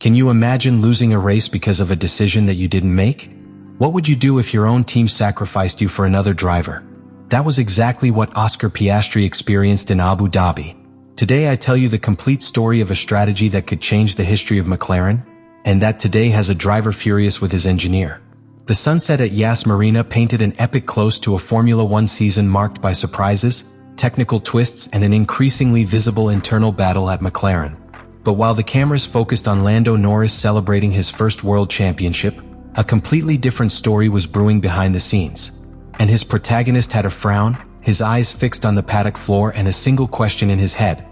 Can you imagine losing a race because of a decision that you didn't make? What would you do if your own team sacrificed you for another driver? That was exactly what Oscar Piastri experienced in Abu Dhabi. Today I tell you the complete story of a strategy that could change the history of McLaren, and that today has a driver furious with his engineer. The sunset at Yas Marina painted an epic close to a Formula One season marked by surprises, technical twists, and an increasingly visible internal battle at McLaren. But while the cameras focused on Lando Norris celebrating his first world championship, a completely different story was brewing behind the scenes. And his protagonist had a frown, his eyes fixed on the paddock floor, and a single question in his head.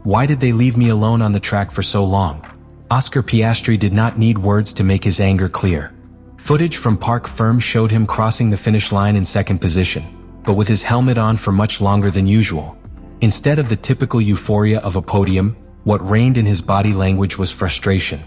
Why did they leave me alone on the track for so long? Oscar Piastri did not need words to make his anger clear. Footage from Parc Ferme showed him crossing the finish line in second position, but with his helmet on for much longer than usual. Instead of the typical euphoria of a podium, what reigned in his body language was frustration.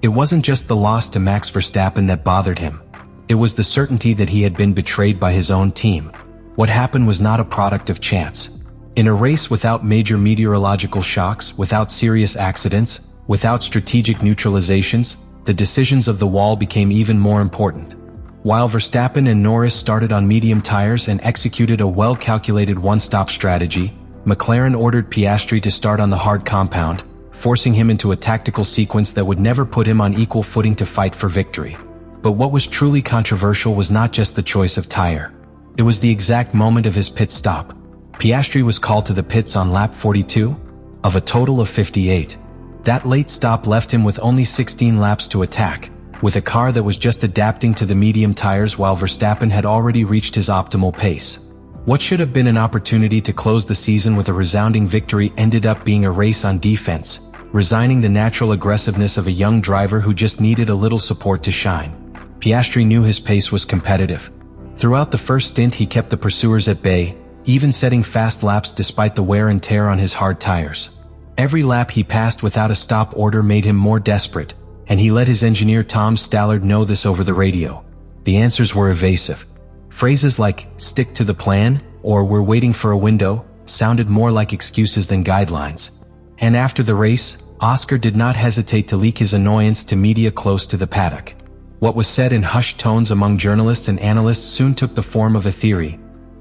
It wasn't just the loss to Max Verstappen that bothered him. It was the certainty that he had been betrayed by his own team. What happened was not a product of chance. In a race without major meteorological shocks, without serious accidents, without strategic neutralizations, the decisions of the wall became even more important. While Verstappen and Norris started on medium tires and executed a well-calculated one-stop strategy, McLaren ordered Piastri to start on the hard compound, forcing him into a tactical sequence that would never put him on equal footing to fight for victory. But what was truly controversial was not just the choice of tire. It was the exact moment of his pit stop. Piastri was called to the pits on lap 42, of a total of 58. That late stop left him with only 16 laps to attack, with a car that was just adapting to the medium tires while Verstappen had already reached his optimal pace. What should have been an opportunity to close the season with a resounding victory ended up being a race on defense, resigning the natural aggressiveness of a young driver who just needed a little support to shine. Piastri knew his pace was competitive. Throughout the first stint he kept the pursuers at bay, even setting fast laps despite the wear and tear on his hard tires. Every lap he passed without a stop order made him more desperate, and he let his engineer Tom Stallard know this over the radio. The answers were evasive. Phrases like, "stick to the plan," or "we're waiting for a window," sounded more like excuses than guidelines. And after the race, Oscar did not hesitate to leak his annoyance to media close to the paddock. What was said in hushed tones among journalists and analysts soon took the form of a theory.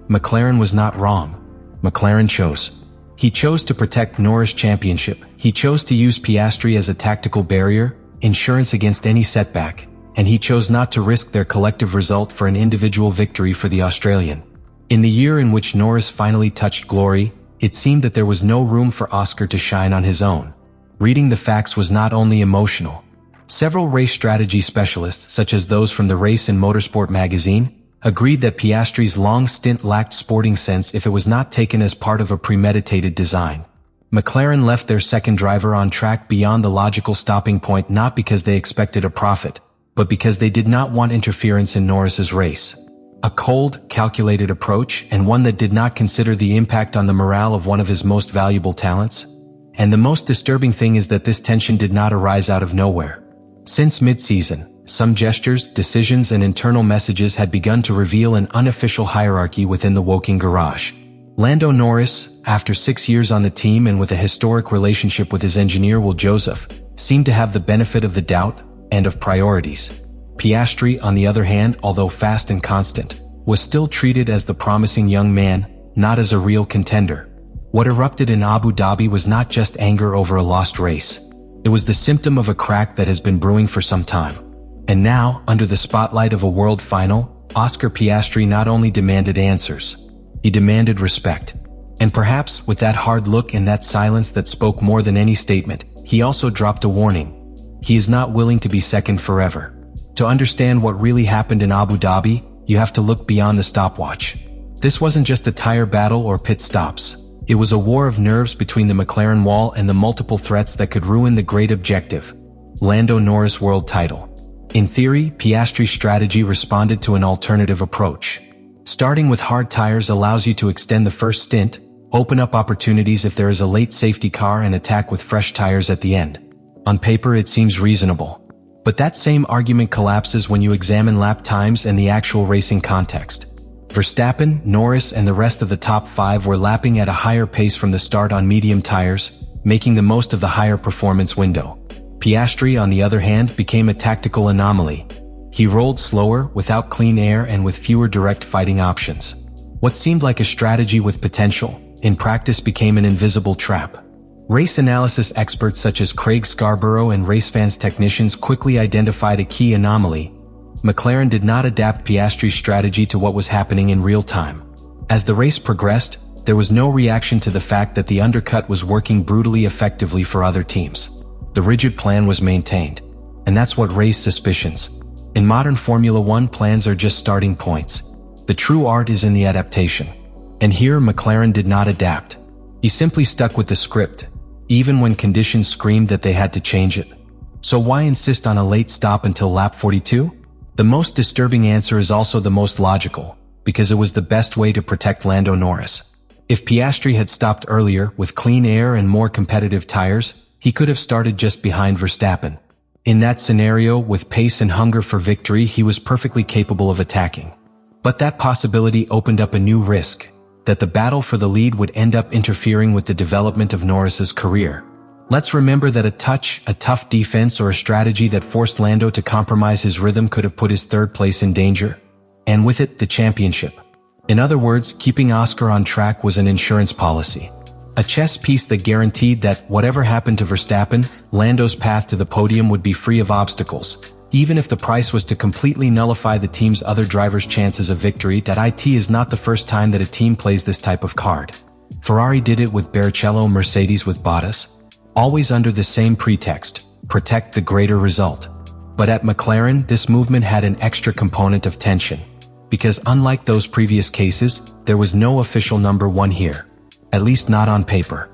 McLaren was not wrong. McLaren chose. He chose to protect Norris' championship. He chose to use Piastri as a tactical barrier, insurance against any setback, and he chose not to risk their collective result for an individual victory for the Australian. In the year in which Norris finally touched glory, it seemed that there was no room for Oscar to shine on his own. Reading the facts was not only emotional. Several race strategy specialists, such as those from the Race and Motorsport magazine, agreed that Piastri's long stint lacked sporting sense if it was not taken as part of a premeditated design. McLaren left their second driver on track beyond the logical stopping point not because they expected a profit, but because they did not want interference in Norris's race. A cold, calculated approach, and one that did not consider the impact on the morale of one of his most valuable talents. And the most disturbing thing is that this tension did not arise out of nowhere. Since mid-season, some gestures, decisions, and internal messages had begun to reveal an unofficial hierarchy within the Woking garage. Lando Norris, after 6 years on the team and with a historic relationship with his engineer Will Joseph, seemed to have the benefit of the doubt and of priorities. Piastri, on the other hand, although fast and constant, was still treated as the promising young man, not as a real contender. What erupted in Abu Dhabi was not just anger over a lost race. It was the symptom of a crack that has been brewing for some time. And now, under the spotlight of a world final, Oscar Piastri not only demanded answers, he demanded respect. And perhaps, with that hard look and that silence that spoke more than any statement, he also dropped a warning. He is not willing to be second forever. To understand what really happened in Abu Dhabi, you have to look beyond the stopwatch. This wasn't just a tire battle or pit stops. It was a war of nerves between the McLaren wall and the multiple threats that could ruin the great objective, Lando Norris world title. In theory, Piastri's strategy responded to an alternative approach. Starting with hard tires allows you to extend the first stint, open up opportunities if there is a late safety car, and attack with fresh tires at the end. On paper it seems reasonable. But that same argument collapses when you examine lap times and the actual racing context. Verstappen, Norris, and the rest of the top 5 were lapping at a higher pace from the start on medium tires, making the most of the higher performance window. Piastri, on the other hand, became a tactical anomaly. He rolled slower, without clean air and with fewer direct fighting options. What seemed like a strategy with potential, in practice became an invisible trap. Race analysis experts such as Craig Scarborough and racefans technicians quickly identified a key anomaly. McLaren did not adapt Piastri's strategy to what was happening in real time. As the race progressed, there was no reaction to the fact that the undercut was working brutally effectively for other teams. The rigid plan was maintained. And that's what raised suspicions. In modern Formula One, plans are just starting points. The true art is in the adaptation. And here, McLaren did not adapt. He simply stuck with the script, even when conditions screamed that they had to change it. So why insist on a late stop until lap 42? The most disturbing answer is also the most logical, because it was the best way to protect Lando Norris. If Piastri had stopped earlier, with clean air and more competitive tires, he could have started just behind Verstappen. In that scenario, with pace and hunger for victory, he was perfectly capable of attacking. But that possibility opened up a new risk, that the battle for the lead would end up interfering with the development of Norris's career. Let's remember that a tough defense or a strategy that forced Lando to compromise his rhythm could have put his third place in danger, and with it, the championship. In other words, keeping Oscar on track was an insurance policy. A chess piece that guaranteed that, whatever happened to Verstappen, Lando's path to the podium would be free of obstacles. Even if the price was to completely nullify the team's other drivers' chances of victory, that is not the first time that a team plays this type of card. Ferrari did it with Barrichello, Mercedes with Bottas. Always under the same pretext, protect the greater result. But at McLaren, this movement had an extra component of tension. Because unlike those previous cases, there was no official number one here. At least not on paper.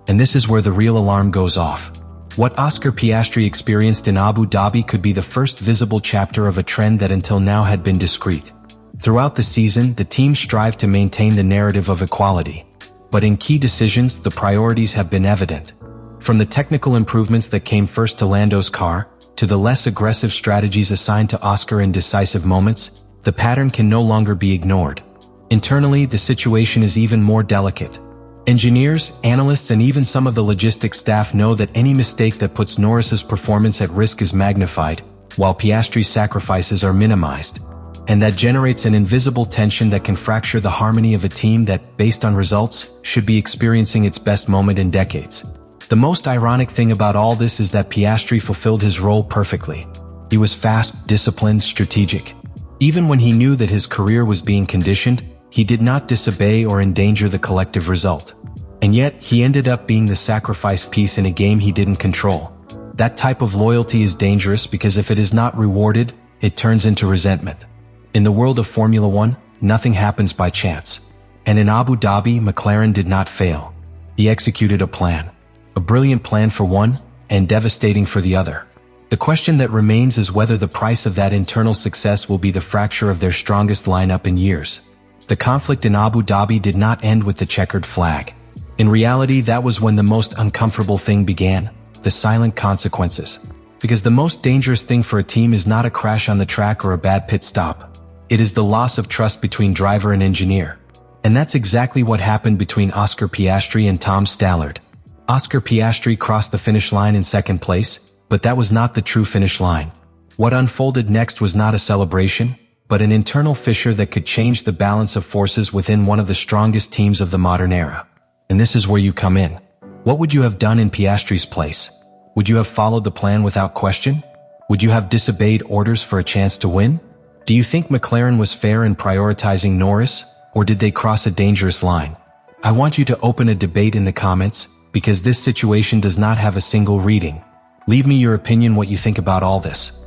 And this is where the real alarm goes off. What Oscar Piastri experienced in Abu Dhabi could be the first visible chapter of a trend that until now had been discreet. Throughout the season, the team strived to maintain the narrative of equality. But in key decisions, the priorities have been evident. From the technical improvements that came first to Lando's car, to the less aggressive strategies assigned to Oscar in decisive moments, the pattern can no longer be ignored. Internally, the situation is even more delicate. Engineers, analysts, and even some of the logistics staff know that any mistake that puts Norris's performance at risk is magnified, while Piastri's sacrifices are minimized. And that generates an invisible tension that can fracture the harmony of a team that, based on results, should be experiencing its best moment in decades. The most ironic thing about all this is that Piastri fulfilled his role perfectly. He was fast, disciplined, strategic. Even when he knew that his career was being conditioned, he did not disobey or endanger the collective result. And yet, he ended up being the sacrifice piece in a game he didn't control. That type of loyalty is dangerous because if it is not rewarded, it turns into resentment. In the world of Formula One, nothing happens by chance. And in Abu Dhabi, McLaren did not fail. He executed a plan. A brilliant plan for one, and devastating for the other. The question that remains is whether the price of that internal success will be the fracture of their strongest lineup in years. The conflict in Abu Dhabi did not end with the checkered flag. In reality, that was when the most uncomfortable thing began, the silent consequences. Because the most dangerous thing for a team is not a crash on the track or a bad pit stop. It is the loss of trust between driver and engineer. And that's exactly what happened between Oscar Piastri and Tom Stallard. Oscar Piastri crossed the finish line in second place, but that was not the true finish line. What unfolded next was not a celebration, but an internal fissure that could change the balance of forces within one of the strongest teams of the modern era. And this is where you come in. What would you have done in Piastri's place? Would you have followed the plan without question? Would you have disobeyed orders for a chance to win? Do you think McLaren was fair in prioritizing Norris, or did they cross a dangerous line? I want you to open a debate in the comments, because this situation does not have a single reading. Leave me your opinion, what you think about all this.